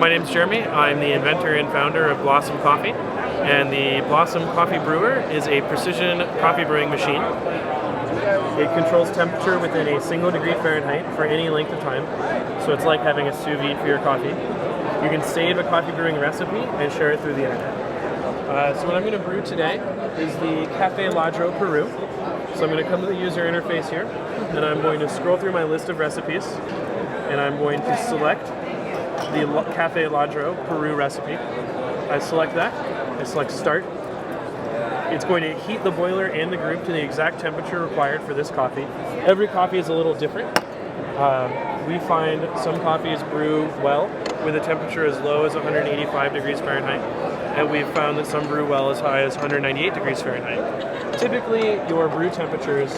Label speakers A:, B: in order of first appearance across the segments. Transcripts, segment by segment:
A: My name's Jeremy. I'm the inventor and founder of Blossom Coffee, and the Blossom Coffee Brewer is a precision coffee brewing machine. It controls temperature within a single degree Fahrenheit for any length of time, so it's like having a sous vide for your coffee. You can save a coffee brewing recipe and share it through the internet. So what I'm going to brew today is the Cafe Ladro Peru. So I'm going to come to the user interface here, and I'm going to scroll through my list of recipes, and I'm going to select the Cafe Ladro Peru recipe. I select that, I select start. It's going to heat the boiler and the group to the exact temperature required for this coffee. Every coffee is a little different. We find some coffees brew well with a temperature as low as 185 degrees Fahrenheit, and we've found that some brew well as high as 198 degrees Fahrenheit. Typically, your brew temperatures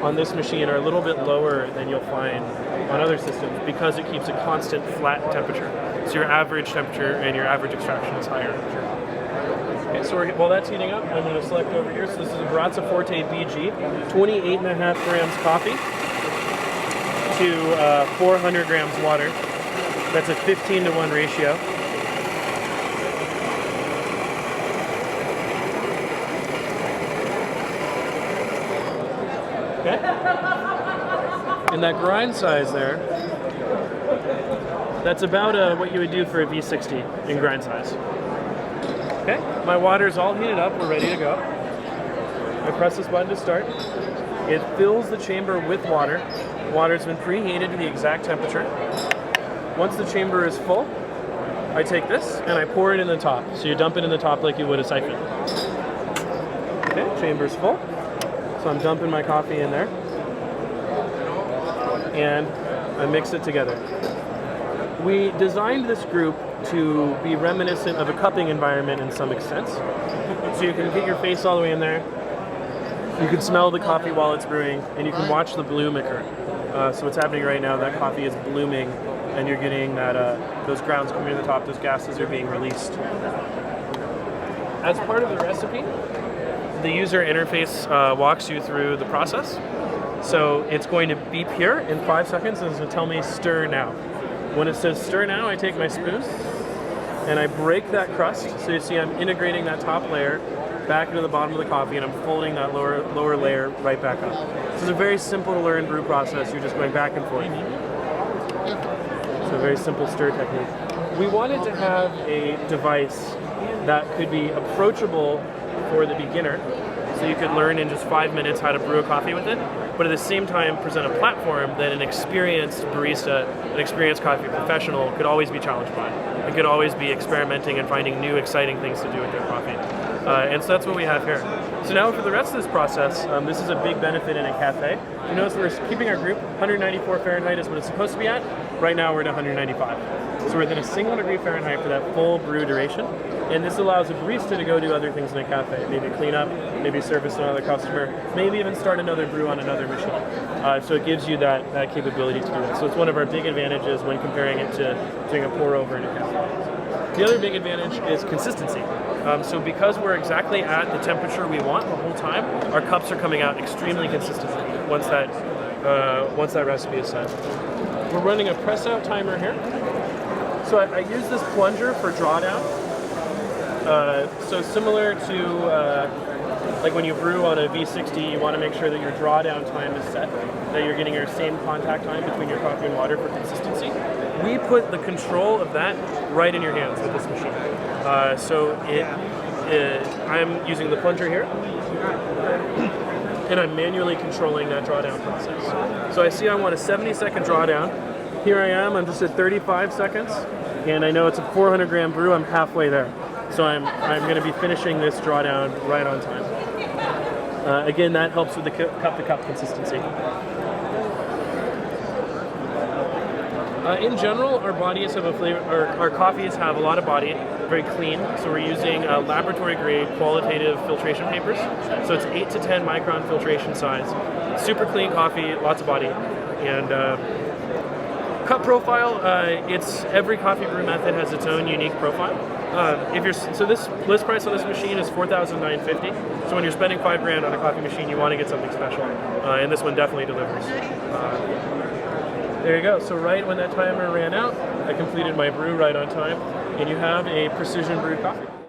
A: on this machine are a little bit lower than you'll find on other systems because it keeps a constant flat temperature. So your average temperature and your average extraction is higher. Okay, so while that's heating up, I'm going to select over here. So this is a Baratza Forte BG, 28.5 grams coffee to 400 grams water. That's a 15-to-1 ratio. Okay. And that grind size there, that's about what you would do for a V60 in grind size. Okay, my water's all heated up, we're ready to go. I press this button to start. It fills the chamber with water. Water's been preheated to the exact temperature. Once the chamber is full, I take this and I pour it in the top. So you dump it in the top like you would a siphon. Okay, chamber's full. So I'm dumping my coffee in there. And I mix it together. We designed this group to be reminiscent of a cupping environment in some extent. So you can get your face all the way in there. You can smell the coffee while it's brewing, and you can watch the bloom occur. So what's happening right now, that coffee is blooming, and you're getting that those grounds coming to the top, those gases are being released. As part of the recipe, the user interface walks you through the process. So it's going to beep here in 5 seconds, and it's going to tell me stir now. When it says stir now, I take my spoon and I break that crust. So you see I'm integrating that top layer back into the bottom of the coffee, and I'm folding that lower layer right back up. So it's a very simple to learn brew process. You're just going back and forth. So a very simple stir technique. We wanted to have a device that could be approachable for the beginner, so you could learn in just 5 minutes how to brew a coffee with it, but at the same time present a platform that an experienced barista, an experienced coffee professional could always be challenged by, and could always be experimenting and finding new exciting things to do with their coffee. And so that's what we have here. So now for the rest of this process, this is a big benefit in a cafe. You notice we're keeping our group 194 Fahrenheit is what it's supposed to be at. Right now we're at 195. So we're within a single degree Fahrenheit for that full brew duration. And this allows a barista to go do other things in a cafe. Maybe clean up, maybe service another customer, maybe even start another brew on another machine. So it gives you that capability to do that. So it's one of our big advantages when comparing it to doing a pour over in a cafe. The other big advantage is consistency. So because we're exactly at the temperature we want the whole time, our cups are coming out extremely consistently once that recipe is set. We're running a press out timer here. So I use this plunger for drawdown. So similar to like when you brew on a V60, you want to make sure that your drawdown time is set, that you're getting your same contact time between your coffee and water for consistency. We put the control of that right in your hands with this machine. I'm using the plunger here, and I'm manually controlling that drawdown process. So I see I want a 70-second drawdown. Here I am, I'm just at 35 seconds, and I know it's a 400 gram brew, I'm halfway there. So I'm going to be finishing this drawdown right on time. Again, that helps with the cup-to-cup consistency. In general, our bodies have a flavor, our coffees have a lot of body, very clean. So we're using laboratory-grade qualitative filtration papers. So it's 8 to 10 micron filtration size. Super clean coffee, lots of body, and cup profile. It's every coffee brew method has its own unique profile. So this list price on this machine is $4,950. So when you're spending $5,000 on a coffee machine, you want to get something special, and this one definitely delivers. There you go. So right when that timer ran out, I completed my brew right on time, and you have a precision brew coffee.